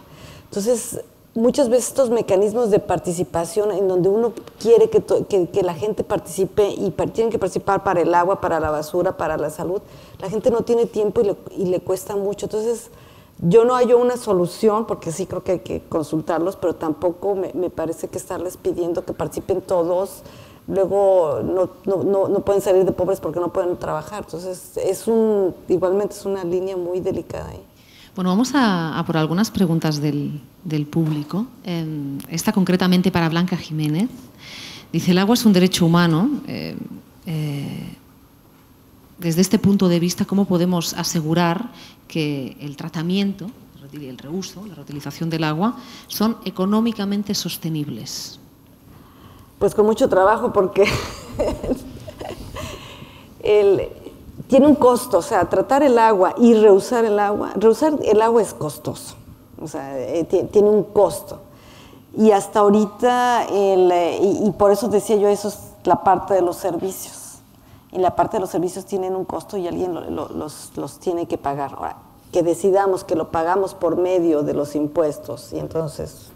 Entonces, muchas veces estos mecanismos de participación en donde uno quiere que la gente participe y tienen que participar para el agua, para la basura, para la salud, la gente no tiene tiempo y le cuesta mucho. Entonces, yo no hallo una solución, porque sí creo que hay que consultarlos, pero tampoco me parece que estarles pidiendo que participen todos. Luego no pueden salir de pobres porque no pueden trabajar. Entonces, igualmente es una línea muy delicada ahí. Bueno, vamos a por algunas preguntas del público. Esta concretamente para Blanca Jiménez. Dice, el agua es un derecho humano. Desde este punto de vista, ¿cómo podemos asegurar que el tratamiento, el reuso, la reutilización del agua son económicamente sostenibles? Pues con mucho trabajo, porque tiene un costo. O sea, tratar el agua y reusar el agua es costoso, o sea, tiene un costo. Y hasta ahorita, y por eso decía yo, eso es la parte de los servicios. Y la parte de los servicios tienen un costo y alguien los tiene que pagar. Ahora, que decidamos que lo pagamos por medio de los impuestos, y entonces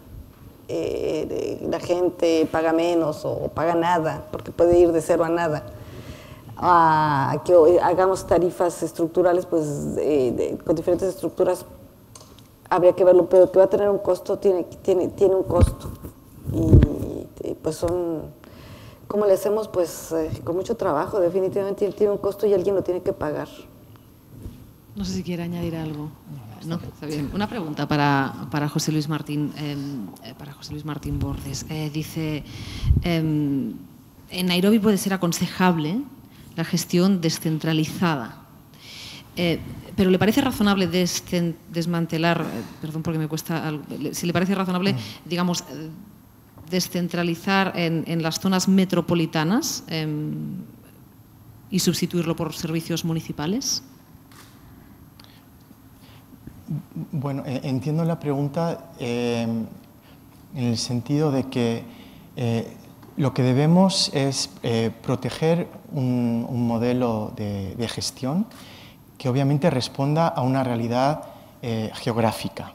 la gente paga menos o paga nada, porque puede ir de cero a nada. Que hagamos tarifas estructurales, pues con diferentes estructuras, habría que verlo, pero que va a tener un costo, tiene un costo. Y pues ¿cómo le hacemos? Pues con mucho trabajo, definitivamente tiene un costo y alguien lo tiene que pagar. No sé si quiere añadir algo. No, está bien. Una pregunta para José Luis Martín, Bordes. Dice, en Nairobi puede ser aconsejable la gestión descentralizada, pero ¿le parece razonable desmantelar, perdón porque me cuesta, si le parece razonable, digamos, descentralizar en las zonas metropolitanas y sustituirlo por servicios municipales? Bueno, entiendo la pregunta en el sentido de que lo que debemos es proteger un modelo de gestión que obviamente responda a una realidad geográfica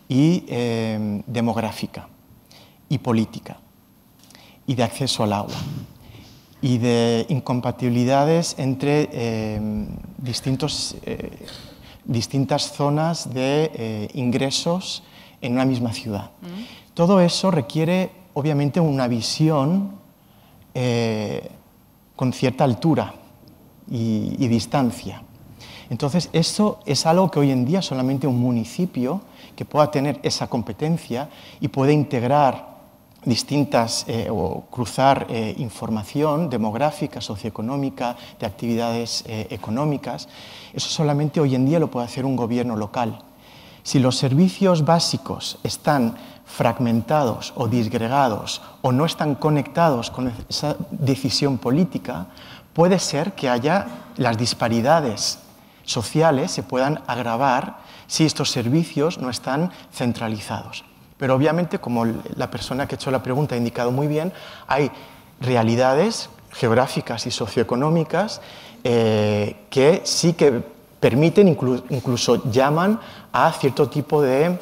y demográfica y política y de acceso al agua y de incompatibilidades entre distintas zonas de ingresos en una misma ciudad. Todo eso requiere, obviamente, una visión con cierta altura y distancia. Entonces, eso es algo que hoy en día solamente un municipio que pueda tener esa competencia y puede integrar o cruzar información demográfica, socioeconómica, de actividades económicas, eso solamente hoy en día lo puede hacer un gobierno local. Si los servicios básicos están fragmentados o disgregados o no están conectados con esa decisión política, puede ser que haya las disparidades sociales se puedan agravar si estos servicios no están centralizados. Pero obviamente, como la persona que ha hecho la pregunta ha indicado muy bien, hay realidades geográficas y socioeconómicas que sí que permiten, incluso llaman a cierto tipo de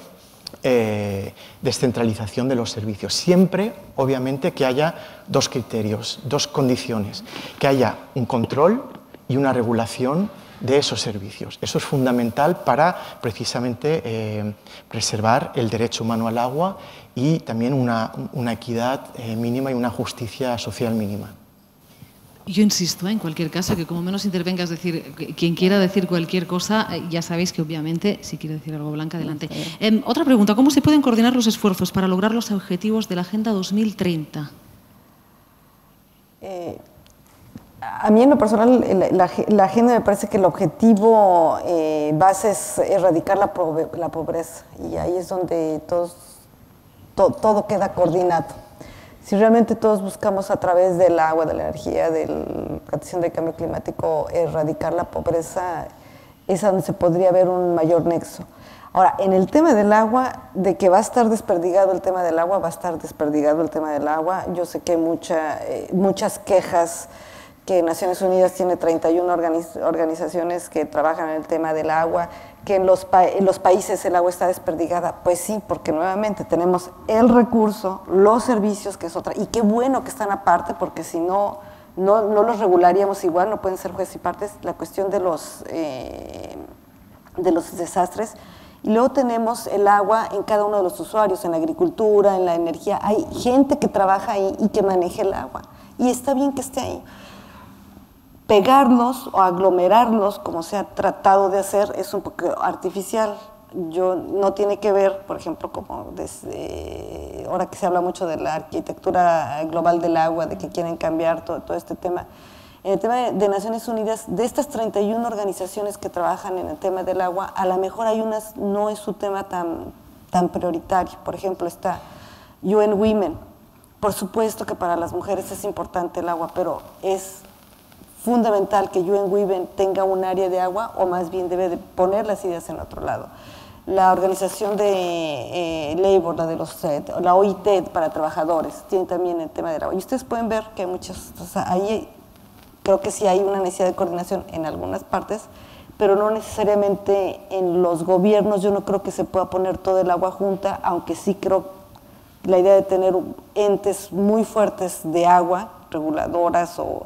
descentralización de los servicios. Siempre, obviamente, que haya dos criterios, dos condiciones, que haya un control y una regulación de esos servicios. Eso es fundamental para, precisamente, preservar el derecho humano al agua y también una equidad mínima y una justicia social mínima. Yo insisto, en cualquier caso, que como menos intervengas, decir, quien quiera decir cualquier cosa, ya sabéis que obviamente, si quiere decir algo, Blanca, adelante. Otra pregunta, ¿cómo se pueden coordinar los esfuerzos para lograr los objetivos de la Agenda 2030? A mí en lo personal, la agenda me parece que el objetivo base es erradicar la pobreza, y ahí es donde todo queda coordinado. Si realmente todos buscamos a través del agua, de la energía, de la atención del cambio climático, erradicar la pobreza, es a donde se podría ver un mayor nexo. Ahora, en el tema del agua, de que va a estar desperdigado el tema del agua, va a estar desperdigado el tema del agua. Yo sé que hay muchas quejas, que Naciones Unidas tiene 31 organizaciones que trabajan en el tema del agua, que en los países el agua está desperdigada. Pues sí, porque nuevamente tenemos el recurso, los servicios, que es otra, y qué bueno que están aparte, porque si no los regularíamos igual, no pueden ser jueces y partes, la cuestión de los desastres. Y luego tenemos el agua en cada uno de los usuarios, en la agricultura, en la energía. Hay gente que trabaja ahí y que maneja el agua, y está bien que esté ahí. Pegarlos o aglomerarlos, como se ha tratado de hacer, es un poco artificial. No tiene que ver, por ejemplo, como desde ahora que se habla mucho de la arquitectura global del agua, de que quieren cambiar todo este tema. En el tema de Naciones Unidas, de estas 31 organizaciones que trabajan en el tema del agua, a lo mejor hay unas, no es su tema tan prioritario. Por ejemplo, está UN Women. Por supuesto que para las mujeres es importante el agua, pero es fundamental que UN Women tenga un área de agua, o más bien debe de poner las ideas en otro lado. La organización de Labor, la OIT para trabajadores, tiene también el tema del agua. Y ustedes pueden ver que hay muchas, ahí creo que sí hay una necesidad de coordinación en algunas partes, pero no necesariamente en los gobiernos. Yo no creo que se pueda poner todo el agua junta, aunque sí creo la idea de tener entes muy fuertes de agua, reguladoras o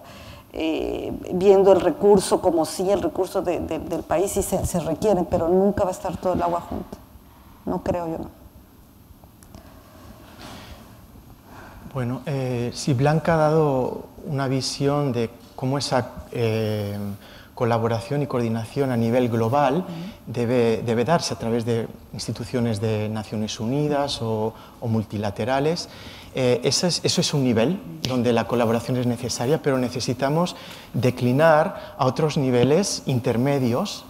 viendo el recurso como sí, el recurso del país sí se requieren, pero nunca va a estar todo el agua junto. No creo yo, no. Bueno, si Blanca ha dado una visión de cómo esa colaboración y coordinación a nivel global debe darse a través de instituciones de Naciones Unidas o multilaterales. Eso es un nivel donde la colaboración es necesaria, pero necesitamos declinar a otros niveles intermedios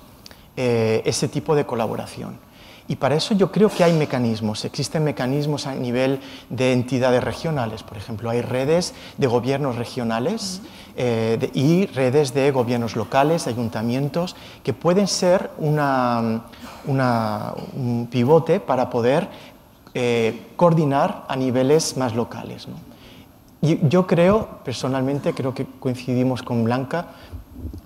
ese tipo de colaboración. Y para eso yo creo que hay mecanismos. Existen mecanismos a nivel de entidades regionales. Por ejemplo, hay redes de gobiernos regionales y redes de gobiernos locales, ayuntamientos, que pueden ser un pivote para poder coordinar a niveles más locales, ¿no? Y yo creo, personalmente, creo que coincidimos con Blanca,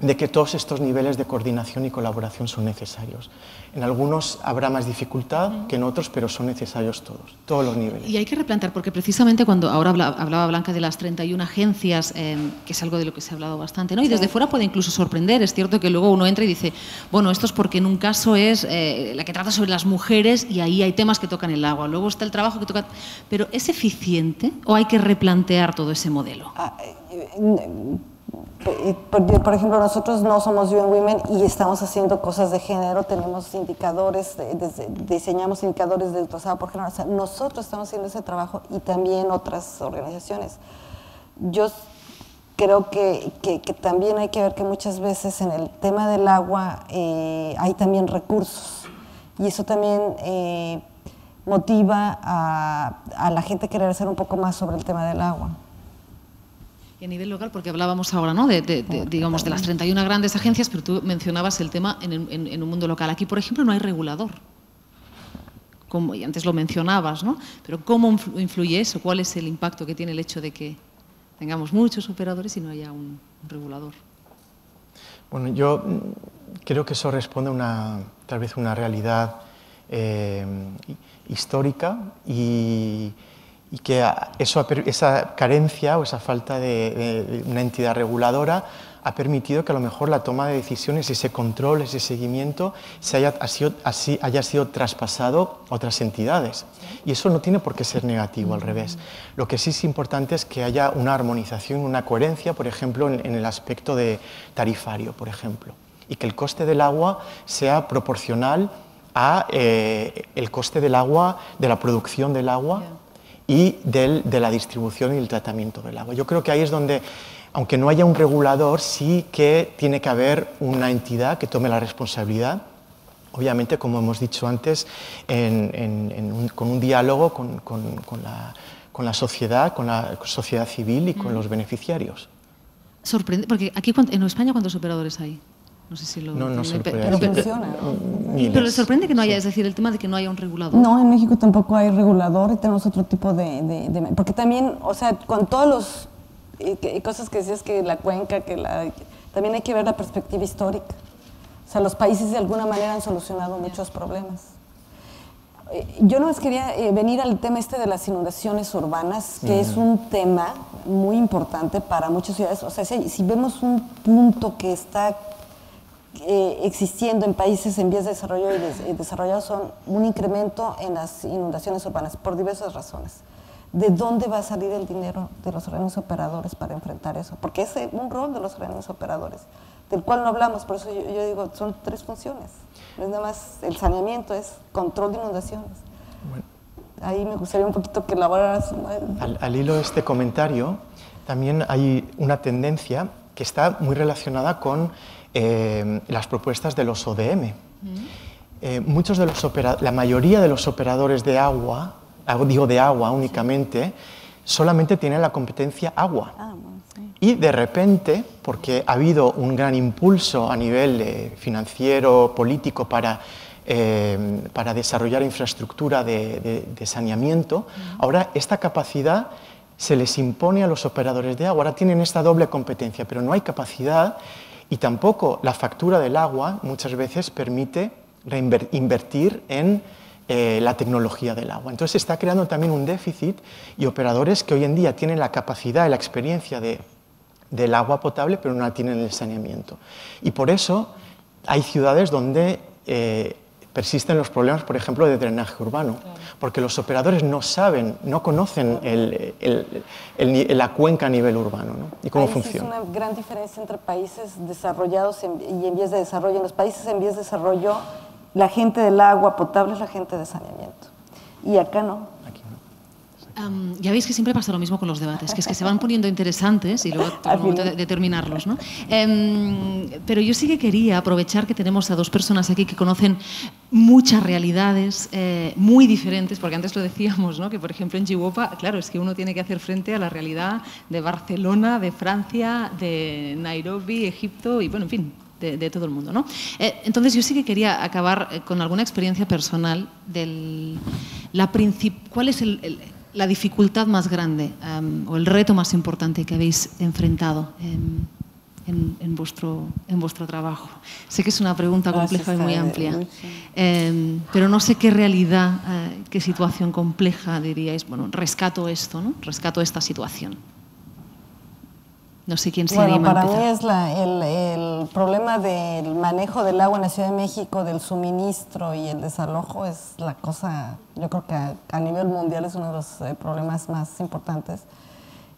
de que todos estos niveles de coordinación y colaboración son necesarios. En algunos habrá más dificultad que en otros, pero son necesarios todos los niveles. Y hay que replantear, porque precisamente cuando ahora hablaba Blanca de las 31 agencias, que es algo de lo que se ha hablado bastante, ¿no? Y desde fuera puede incluso sorprender. Es cierto que luego uno entra y dice, bueno, esto es porque en un caso es la que trata sobre las mujeres y ahí hay temas que tocan el agua. Luego está el trabajo que toca... ¿Pero es eficiente o hay que replantear todo ese modelo? Por ejemplo, nosotros no somos UN Women y estamos haciendo cosas de género, tenemos indicadores, diseñamos indicadores de trazado por género. O sea, nosotros estamos haciendo ese trabajo y también otras organizaciones. Yo creo que también hay que ver que muchas veces en el tema del agua hay también recursos y eso también motiva a la gente a querer hacer un poco más sobre el tema del agua. Y a nivel local, porque hablábamos ahora, ¿no?, digamos, de las 31 grandes agencias, pero tú mencionabas el tema en un mundo local. Aquí, por ejemplo, no hay regulador, y antes lo mencionabas, ¿no? Pero ¿cómo influye eso? ¿Cuál es el impacto que tiene el hecho de que tengamos muchos operadores y no haya un regulador? Bueno, yo creo que eso responde a tal vez una realidad histórica y que esa carencia o esa falta de una entidad reguladora ha permitido que a lo mejor la toma de decisiones, ese control, ese seguimiento haya sido traspasado a otras entidades. Y eso no tiene por qué ser negativo, al revés. Lo que sí es importante es que haya una armonización, una coherencia, por ejemplo, en el aspecto tarifario, por ejemplo, y que el coste del agua sea proporcional a el coste del agua, de la producción del agua, y de la distribución y el tratamiento del agua. Yo creo que ahí es donde, aunque no haya un regulador, sí que tiene que haber una entidad que tome la responsabilidad, obviamente, como hemos dicho antes, con un diálogo con la sociedad civil y con los beneficiarios. Sorprende, porque aquí en España, ¿cuántos operadores hay? No sé si lo... No sorprende. Pero funciona, ¿no? Pero le sorprende que no haya, es decir, el tema de que no haya un regulador. No, en México tampoco hay regulador y tenemos otro tipo porque también, o sea, con todos los cosas que decías, que la cuenca, también hay que ver la perspectiva histórica. O sea, los países de alguna manera han solucionado muchos problemas. Yo no quería venir al tema de las inundaciones urbanas, que es un tema muy importante para muchas ciudades. O sea, si vemos un punto que está existiendo en países en vías de desarrollo y desarrollados, son un incremento en las inundaciones urbanas por diversas razones. ¿De dónde va a salir el dinero de los organismos operadores para enfrentar eso? Porque es un rol de los organismos operadores, del cual no hablamos. Por eso yo digo, son 3 funciones. No es nada más el saneamiento, es control de inundaciones. Bueno, ahí me gustaría un poquito que elaboraras. Al hilo de este comentario, también hay una tendencia que está muy relacionada con las propuestas de los ODM. La mayoría de los operadores de agua, digo de agua únicamente, solamente tienen la competencia agua. Y de repente, porque ha habido un gran impulso a nivel financiero, político, para desarrollar infraestructura de saneamiento, ahora esta capacidad se les impone a los operadores de agua. Ahora tienen esta doble competencia, pero no hay capacidad. Y tampoco la factura del agua muchas veces permite invertir en la tecnología del agua. Entonces se está creando también un déficit y operadores que hoy en día tienen la capacidad y la experiencia del agua potable, pero no la tienen en el saneamiento. Y por eso hay ciudades donde persisten los problemas, por ejemplo, de drenaje urbano, porque los operadores no saben, no conocen la cuenca a nivel urbano, ¿no? Y cómo funciona. Es una gran diferencia entre países desarrollados y en vías de desarrollo. En los países en vías de desarrollo, la gente del agua potable es la gente de saneamiento. Y acá no. Ya veis que siempre pasa lo mismo con los debates, que es que se van poniendo interesantes y luego al momento de terminarlos, ¿no? Pero yo sí que quería aprovechar que tenemos a 2 personas aquí que conocen muchas realidades muy diferentes, porque antes lo decíamos, ¿no?, que por ejemplo en Chihuahua, claro, es que uno tiene que hacer frente a la realidad de Barcelona, de Francia, de Nairobi, Egipto y, bueno, en fin, de todo el mundo, ¿no? Entonces yo sí que quería acabar con alguna experiencia personal ¿cuál es la dificultad más grande o el reto más importante que habéis enfrentado en vuestro trabajo. Sé que es una pregunta compleja y muy amplia, pero no sé qué realidad, qué situación compleja diríais, bueno, rescato esto, ¿no? Rescato esta situación. No sé quién se anima a empezar. Para mí es el problema del manejo del agua en la Ciudad de México, del suministro y el desalojo, es la cosa, yo creo que a nivel mundial es uno de los problemas más importantes.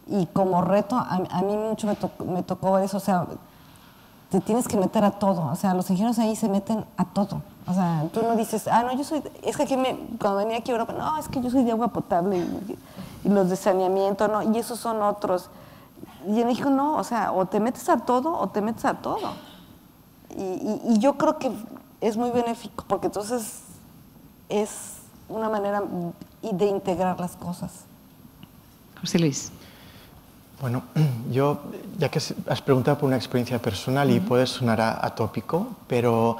Y como reto, a mí mucho me tocó ver eso, o sea, te tienes que meter a todo, o sea, los ingenieros ahí se meten a todo. O sea, tú no dices, no, yo soy, es que aquí cuando venía aquí a Europa, no, es que yo soy de agua potable y los de saneamiento, no, y esos son otros. Y en México no, o sea, o te metes a todo o te metes a todo. Y yo creo que es muy benéfico, porque entonces es una manera de integrar las cosas. José Luis. Bueno, yo, ya que has preguntado por una experiencia personal y puede sonar atópico, pero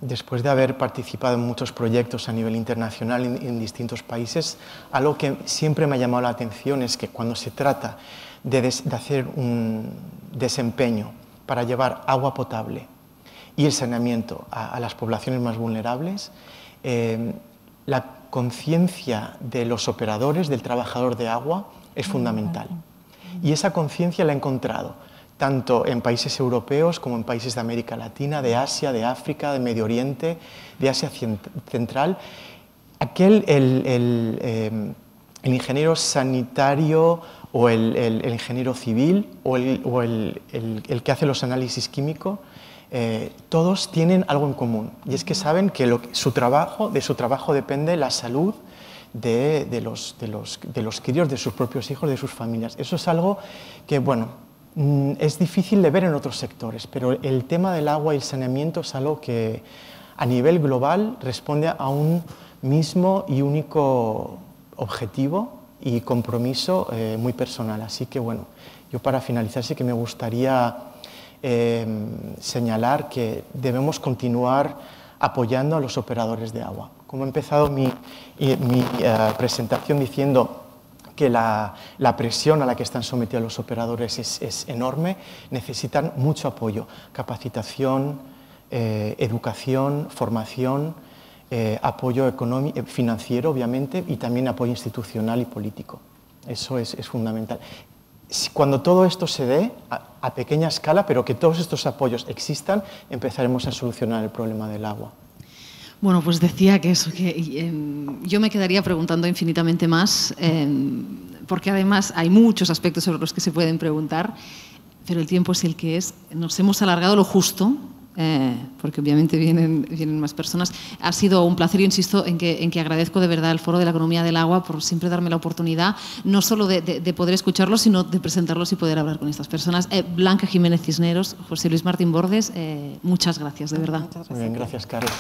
después de haber participado en muchos proyectos a nivel internacional en distintos países, algo que siempre me ha llamado la atención es que cuando se trata de hacer un desempeño para llevar agua potable y el saneamiento a las poblaciones más vulnerables, la conciencia de los operadores, del trabajador de agua, es fundamental. Y esa conciencia la he encontrado tanto en países europeos como en países de América Latina, de Asia, de África, de Medio Oriente, de Asia Central. El ingeniero sanitario o el ingeniero civil o el que hace los análisis químicos, todos tienen algo en común, y es que saben que de su trabajo depende la salud de los críos, de sus propios hijos, de sus familias. Eso es algo que, bueno, es difícil de ver en otros sectores, pero el tema del agua y el saneamiento es algo que a nivel global responde a un mismo y único objetivo y compromiso muy personal. Así que, bueno, yo para finalizar sí que me gustaría señalar que debemos continuar apoyando a los operadores de agua. Como he empezado mi presentación diciendo que la presión a la que están sometidos los operadores es enorme, necesitan mucho apoyo, capacitación, educación, formación, apoyo financiero, obviamente, y también apoyo institucional y político. Eso es fundamental. Cuando todo esto se dé, a pequeña escala, pero que todos estos apoyos existan, empezaremos a solucionar el problema del agua. Bueno, pues decía que eso, yo me quedaría preguntando infinitamente más, porque además hay muchos aspectos sobre los que se pueden preguntar, pero el tiempo es el que es. Nos hemos alargado lo justo, porque obviamente vienen más personas. Ha sido un placer, yo insisto, en que agradezco de verdad al Foro de la Economía del Agua por siempre darme la oportunidad, no solo de poder escucharlos, sino de presentarlos y poder hablar con estas personas. Blanca Jiménez Cisneros, José Luis Martín Bordes, muchas gracias, de verdad. Muy bien, gracias, Carlos.